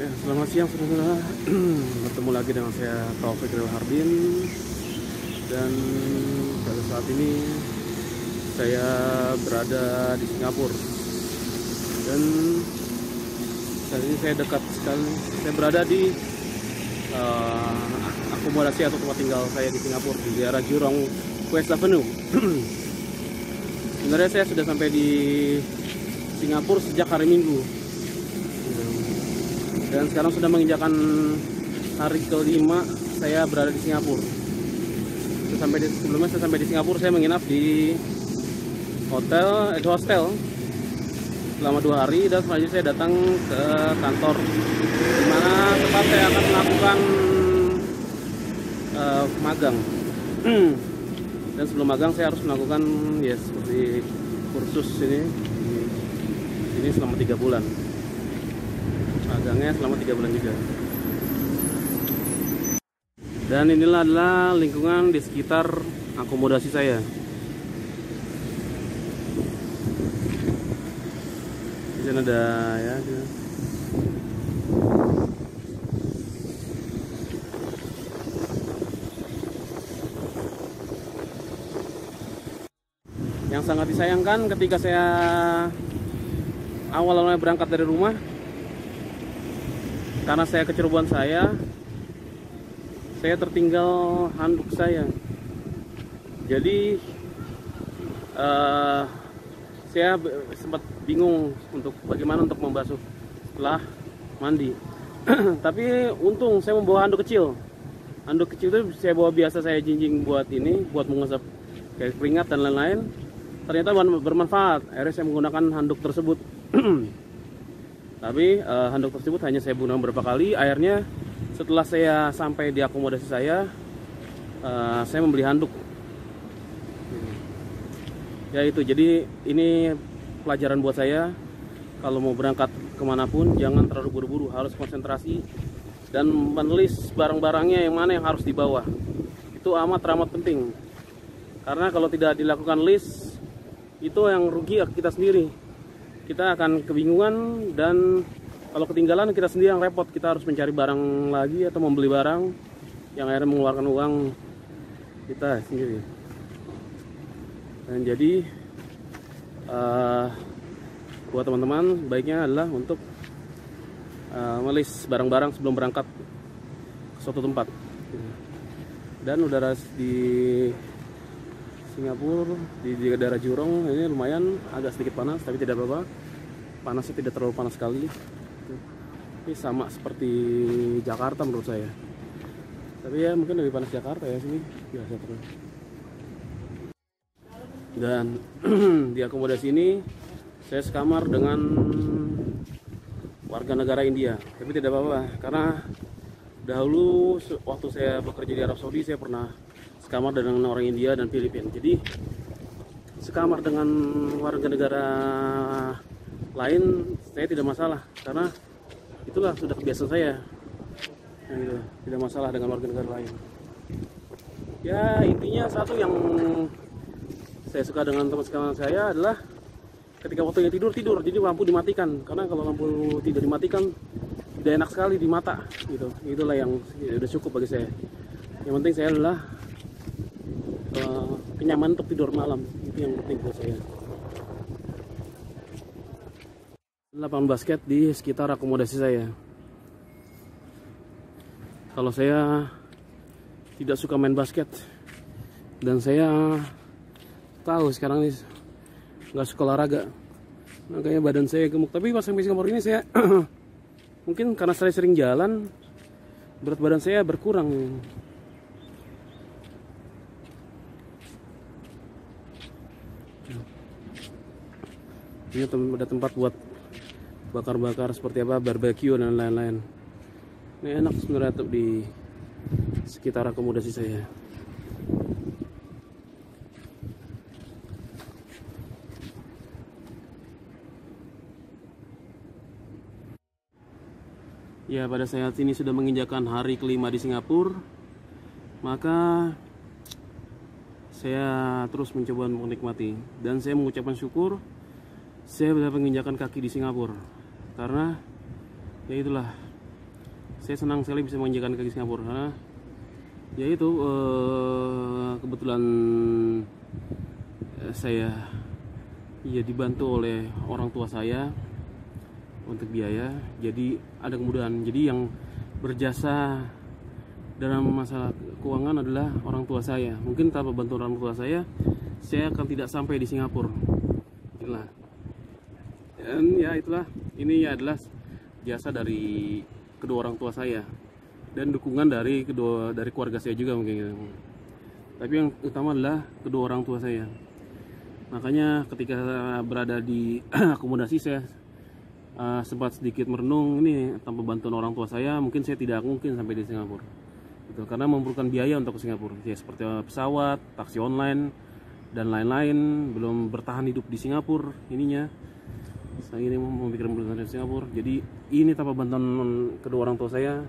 Ya, selamat siang saudara. Bertemu lagi dengan saya Taufik Rizal Hardin. Dan pada saat ini saya berada di Singapura. Dan saat ini saya dekat sekali. Saya berada di akomodasi atau tempat tinggal saya di Singapura, di daerah Jurong West Avenue. Sebenarnya saya sudah sampai di Singapura sejak hari Minggu. Dan sekarang sudah menginjakan hari kelima saya berada di Singapura. Sebelumnya saya sampai di Singapura, saya menginap di hostel selama 2 hari, dan selanjutnya saya datang ke kantor di mana tempat saya akan melakukan magang. Dan sebelum magang saya harus melakukan seperti kursus ini selama 3 bulan. Magangnya selama 3 bulan juga. Dan inilah adalah lingkungan di sekitar akomodasi saya. Di sana ada yang sangat disayangkan ketika saya awal-awalnya berangkat dari rumah, karena saya kecerobohan saya tertinggal handuk saya. Jadi saya sempat bingung bagaimana untuk membasuh setelah mandi. Tapi untung saya membawa handuk kecil. Handuk kecil itu saya bawa biasa, saya jinjing buat mengusap kayak keringat dan lain-lain. Ternyata bermanfaat. Akhirnya saya menggunakan handuk tersebut. Tapi handuk tersebut hanya saya gunakan beberapa kali. Akhirnya setelah saya sampai di akomodasi saya membeli handuk. Ya itu, jadi ini pelajaran buat saya. Kalau mau berangkat kemanapun jangan terlalu buru-buru, harus konsentrasi dan menulis barang-barangnya yang mana yang harus dibawa. Itu amat penting. Karena kalau tidak dilakukan list, itu yang rugi kita sendiri. Kita akan kebingungan, dan kalau ketinggalan kita sendiri yang repot. Kita harus mencari barang lagi atau membeli barang yang akhirnya mengeluarkan uang kita sendiri. Dan jadi buat teman-teman, baiknya adalah untuk melis barang-barang sebelum berangkat ke suatu tempat. Dan udara di Singapura di daerah Jurong ini lumayan agak sedikit panas, tapi tidak apa-apa. Panasnya tidak terlalu panas sekali. Ini sama seperti Jakarta menurut saya. Tapi ya mungkin lebih panas Jakarta ya, sini biasa terus. Dan di akomodasi ini saya sekamar dengan warga negara India. Tapi tidak apa-apa, karena dahulu waktu saya bekerja di Arab Saudi saya pernah sekamar dengan orang India dan Filipina. Jadi sekamar dengan warga negara lain saya tidak masalah, karena itulah sudah kebiasaan saya. Gitu, tidak masalah dengan warga negara lain. Ya intinya satu yang saya suka dengan teman sekaman saya adalah ketika waktunya tidur, jadi lampu dimatikan. Karena kalau lampu tidak dimatikan tidak enak sekali di mata gitu. Itulah yang sudah cukup bagi saya. Yang penting saya adalah kenyamanan untuk tidur malam. Itu yang penting buat saya. Lapangan basket di sekitar akomodasi saya. Kalau saya tidak suka main basket, dan saya tahu sekarang ini nggak suka olahraga, makanya badan saya gemuk. Tapi pas sampai Singapura ini saya mungkin karena saya sering jalan, berat badan saya berkurang. Ini ada tempat buat bakar-bakar seperti apa, barbecue dan lain-lain. Ini enak sebenarnya tuh di sekitar akomodasi saya. Ya, pada saat ini sudah menginjakan hari kelima di Singapura, maka saya terus mencoba menikmati, dan saya mengucapkan syukur saya bisa menginjakan kaki di Singapura. Karena ya itulah, saya senang sekali bisa menginjakan kaki Singapura karena ya itu kebetulan saya ya dibantu oleh orang tua saya untuk biaya, jadi ada kemudahan. Jadi yang berjasa dalam masalah keuangan adalah orang tua saya. Mungkin tanpa bantuan orang tua saya akan tidak sampai di Singapura. Itulah. Dan ya itulah, ini adalah jasa dari kedua orang tua saya dan dukungan dari keluarga saya juga mungkin gitu. Tapi yang utama adalah kedua orang tua saya. Makanya ketika berada di akomodasi saya sempat sedikit merenung, ini tanpa bantuan orang tua saya mungkin saya tidak mungkin sampai di Singapura. Gitu, karena memerlukan biaya untuk ke Singapura. Ya seperti pesawat, taksi online dan lain-lain, belum bertahan hidup di Singapura ininya. Saya ini memikirkan bertahan di Singapura. Jadi ini tanpa bantuan kedua orang tua saya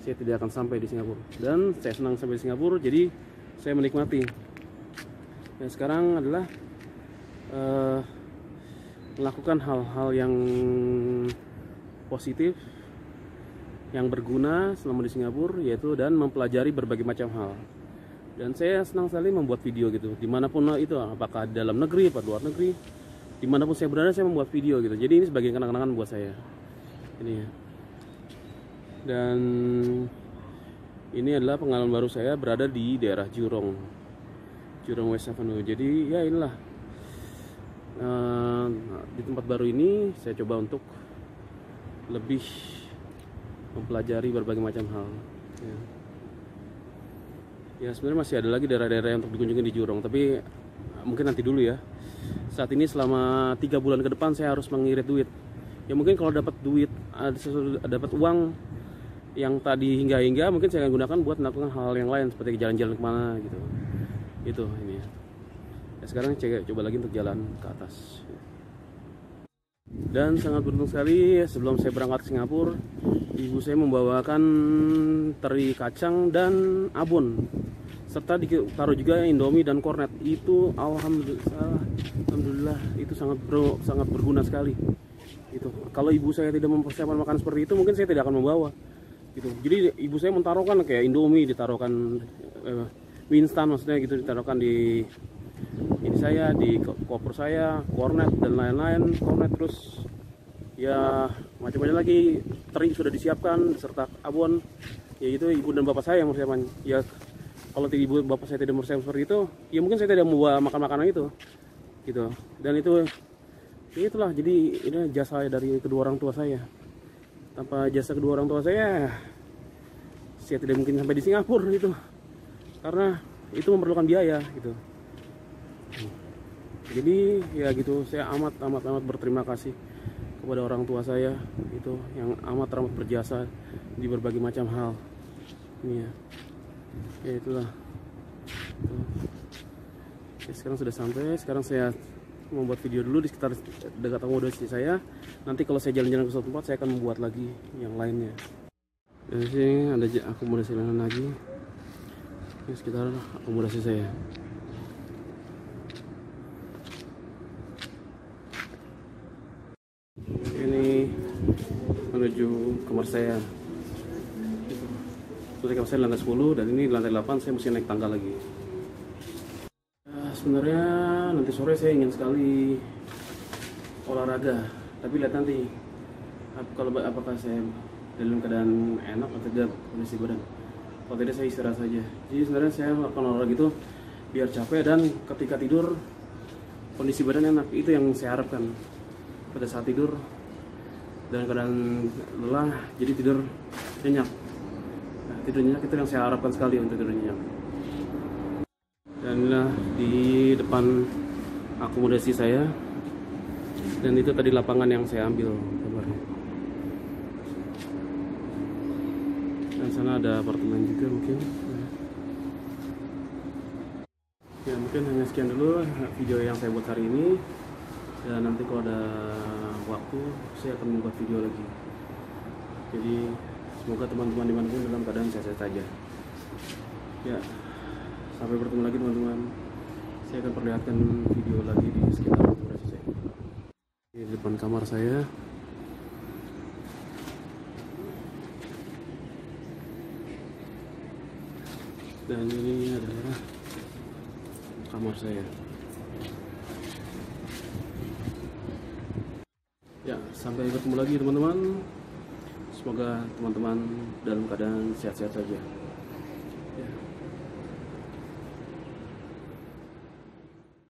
tidak akan sampai di Singapura. Dan saya senang sampai di Singapura, jadi saya menikmati. Dan sekarang adalah melakukan hal-hal yang positif, yang berguna selama di Singapura, yaitu dan mempelajari berbagai macam hal. Dan saya senang sekali membuat video gitu, dimanapun itu, apakah di dalam negeri, atau luar negeri, dimanapun saya berada saya membuat video gitu. Jadi ini sebagai kenang-kenangan buat saya. Ini ya. Dan ini adalah pengalaman baru saya berada di daerah Jurong West Avenue. Jadi ya inilah di tempat baru ini saya coba untuk lebih mempelajari berbagai macam hal. Ya sebenarnya masih ada lagi daerah-daerah yang untuk dikunjungi di Jurong, tapi mungkin nanti dulu ya. Saat ini selama 3 bulan ke depan saya harus mengirit duit. Ya mungkin kalau dapat duit, dapat uang yang tadi hingga mungkin saya akan gunakan buat melakukan hal yang lain seperti jalan-jalan kemana gitu. Itu ini ya. Sekarang coba lagi untuk jalan ke atas. Dan sangat beruntung sekali sebelum saya berangkat ke Singapura, ibu saya membawakan teri kacang dan abon, serta ditaruh juga Indomie dan kornet. Itu alhamdulillah itu sangat berguna sekali. Itu kalau ibu saya tidak mempersiapkan makan seperti itu, mungkin saya tidak akan membawa. Gitu. Jadi ibu saya mentaruhkan kayak Indomie, ditaruhkan mie instan maksudnya gitu, ditaruhkan di ini saya, di koper saya, kornet dan lain-lain, kornet terus ya macam-macam lagi, teri sudah disiapkan serta abon. Ya itu ibu dan bapak saya yang mempersiapkan. Ya kalau ibu bapak saya tidak mempersiapkan seperti itu, ya mungkin saya tidak membawa makan-makanan itu. Gitu. Dan itu ya itulah, jadi ini jasa dari kedua orang tua saya. Tanpa jasa kedua orang tua saya tidak mungkin sampai di Singapura itu, karena itu memerlukan biaya gitu. Jadi ya gitu, saya amat berterima kasih kepada orang tua saya itu yang amat berjasa di berbagai macam hal. Ini ya itulah. Oke, sekarang sudah sampai. Sekarang saya membuat video dulu di sekitar dekat akomodasi saya. Nanti kalau saya jalan-jalan ke suatu tempat, saya akan membuat lagi yang lainnya. Di sini ada akomodasi lain lagi. Ini sekitar akomodasi saya. Ini menuju kamar saya. Seperti kamar saya lantai 10 dan ini lantai 8, saya mesti naik tangga lagi. Sebenarnya nanti sore saya ingin sekali olahraga, tapi lihat nanti apakah saya dalam keadaan enak atau tidak kondisi badan. Kalau tidak saya istirahat saja. Jadi sebenarnya saya melakukan olahraga itu biar capek dan ketika tidur kondisi badan enak. Itu yang saya harapkan pada saat tidur dan keadaan lelah, jadi tidur nyenyak. Nah, tidur nyenyak itu yang saya harapkan sekali untuk tidur nyenyak. Dan inilah di depan akomodasi saya, dan itu tadi lapangan yang saya ambil gambarnya. Dan sana ada apartemen juga mungkin. Ya mungkin hanya sekian dulu video yang saya buat hari ini, dan nanti kalau ada waktu saya akan membuat video lagi. Jadi semoga teman-teman dimanapun dalam keadaan sehat-sehat saja. Ya, sampai bertemu lagi teman-teman. Saya akan perlihatkan video lagi di sekitar akomodasi saya. Di depan kamar saya. Dan ini adalah kamar saya. Ya, sampai bertemu lagi teman-teman. Semoga teman-teman dalam keadaan sehat-sehat saja. Ya.